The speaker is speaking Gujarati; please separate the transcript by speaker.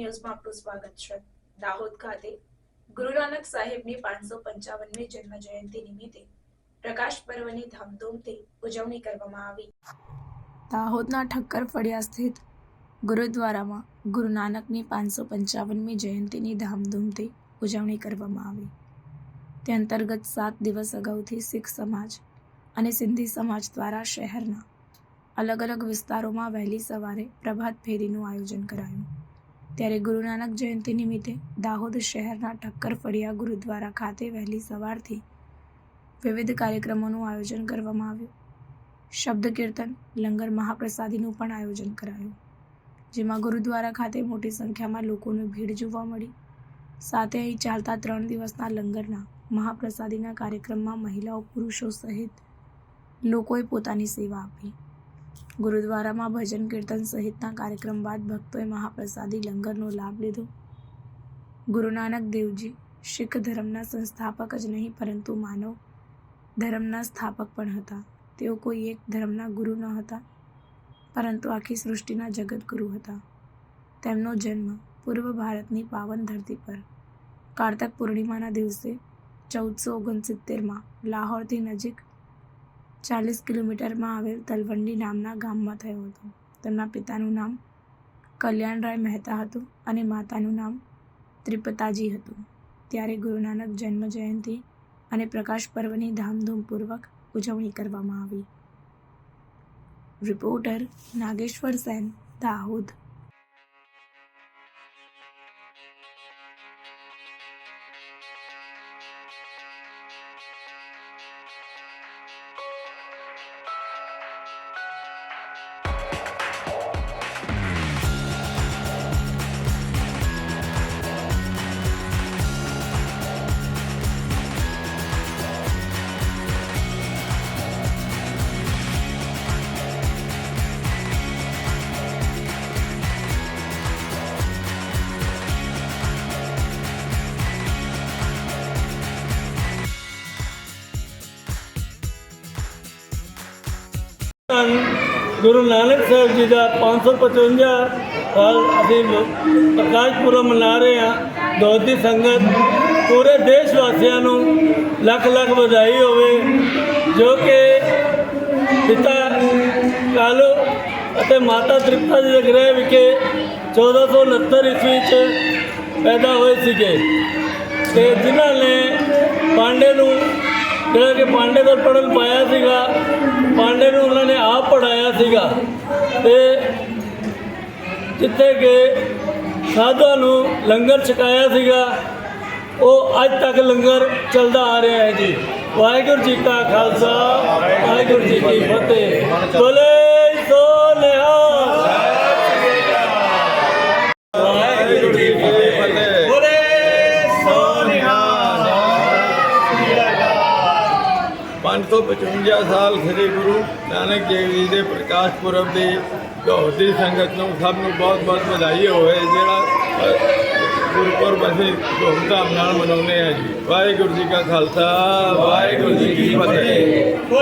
Speaker 1: ન્યૂઝમાં આપનું સ્વાગત છે। દાહોદ ખાતે ગુરુ નાનક સાહેબની 555મી જન્મ જયંતિ નિમિત્તે પ્રકાશ પર્વની ધામધૂમથી ઉજવણી કરવામાં આવી। દાહોદના ઠક્કર ફળિયા સ્થિત ગુરુદ્વારામાં ગુરુ નાનકની 555મી જયંતિની ધામધૂમથી ઉજવણી કરવામાં આવી। તે અંતર્ગત 7 દિવસ અગાઉથી શીખ સમાજ અને સિંધી સમાજ દ્વારા શહેરના અલગ અલગ વિસ્તારોમાં વહેલી સવારે પ્રભાત ફેરીનું આયોજન કરાયું। ત્યારે ગુરુ નાનક જયંતિ નિમિત્તે દાહોદ શહેરના ઠક્કર ફળિયા ગુરુદ્વારા ખાતે વહેલી સવારથી વિવિધ કાર્યક્રમોનું આયોજન કરવામાં આવ્યું। શબ્દ કીર્તન, લંગર મહાપ્રસાદીનું પણ આયોજન કરાયું, જેમાં ગુરુદ્વારા ખાતે મોટી સંખ્યામાં લોકોની ભીડ જોવા મળી। સાથે અહીં ચાલતા 3 દિવસના લંગરના મહાપ્રસાદીના કાર્યક્રમમાં મહિલાઓ, પુરુષો સહિત લોકોએ પોતાની સેવા આપી। ગુરુદ્વારામાં ભજન કીર્તન સહિતના કાર્યક્રમ બાદ ભક્તોએ મહાપ્રસાદી લંગરનો લાભ લીધો। ગુરુ નાનક દેવજી શીખ ધર્મના સંસ્થાપક જ નહીં પરંતુ માનવ ધર્મના સ્થાપક પણ હતા। તેઓ કોઈ એક ધર્મના ગુરુ ન હતા, પરંતુ આખી સૃષ્ટિના જગતગુરુ હતા। તેમનો જન્મ પૂર્વ ભારતની પાવન ધરતી પર કારતક પૂર્ણિમાના દિવસે 1469માં લાહોરથી નજીક 40 કિલોમીટરમાં આવેલ તલવંડી નામના ગામમાં થયો હતો। તેમના પિતાનું નામ કલ્યાણરાય મહેતા હતું અને માતાનું નામ ત્રિપતાજી હતું। ત્યારે ગુરુ નાનક જન્મ જયંતિ અને પ્રકાશ પર્વની ધામધૂમપૂર્વક ઉજવણી કરવામાં આવી। રિપોર્ટર નાગેશ્વર સેન, દાહોદ।
Speaker 2: गुरु नानक साहब जी का 555 साल अभी प्रकाश पुरब मना रहे हैं। दाहोदी संगत पूरे देशवासियों को लख लख बधाई होवे, जो कि पिता कालो और माता तृप्ता जी के गृह विखे 1469 ईस्वी पैदा हुए थे, जिन्होंने पांडे ਜਿਹੜਾ ਕਿ ਪਾਂਡੇ ਤੋਂ ਪੜ੍ਹਨ ਪਾਇਆ ਸੀਗਾ। ਪਾਂਡੇ ਨੂੰ ਉਹਨਾਂ ਨੇ ਆਪ ਪੜ੍ਹਾਇਆ ਸੀਗਾ ਤੇ ਜਿੱਥੇ ਕਿ ਸਾਧੂਆਂ ਨੂੰ ਲੰਗਰ ਛਕਾਇਆ ਸੀਗਾ, ਉਹ ਅੱਜ ਤੱਕ ਲੰਗਰ ਚੱਲਦਾ ਆ ਰਿਹਾ ਹੈ ਜੀ। ਵਾਹਿਗੁਰੂ ਜੀ ਕਾ ਖਾਲਸਾ, ਵਾਹਿਗੁਰੂ ਜੀ ਕੀ ਫਤਿਹ। ਬੋਲੇ ਸੋ ਨਿਹਾਲ। ਵਾਹਿਗੁਰੂ ਜੀ ਕੀ ਫਤਿਹ। ਬੋਲੇ ਸੋ ਨਿਹਾਲ।
Speaker 3: 555 ਸਾਲ ਸ੍ਰੀ ਗੁਰੂ ਨਾਨਕ ਦੇਵ ਜੀ ਦੇ ਪ੍ਰਕਾਸ਼ ਪੁਰਬ ਦੀ ਦਾਹੋਦੀ ਸੰਗਤ ਨੂੰ ਸਭ ਨੂੰ ਬਹੁਤ ਬਹੁਤ ਵਧਾਈ ਹੋਵੇ, ਜਿਹੜਾ ਗੁਰਪੁਰਬ ਅਸੀਂ ਧੂਮਧਾਮ ਨਾਲ ਮਨਾਉਂਦੇ ਹਾਂ ਜੀ। ਵਾਹਿਗੁਰੂ ਜੀ ਕਾ ਖਾਲਸਾ, ਵਾਹਿਗੁਰੂ ਜੀ ਕੀ ਫਤਿਹ।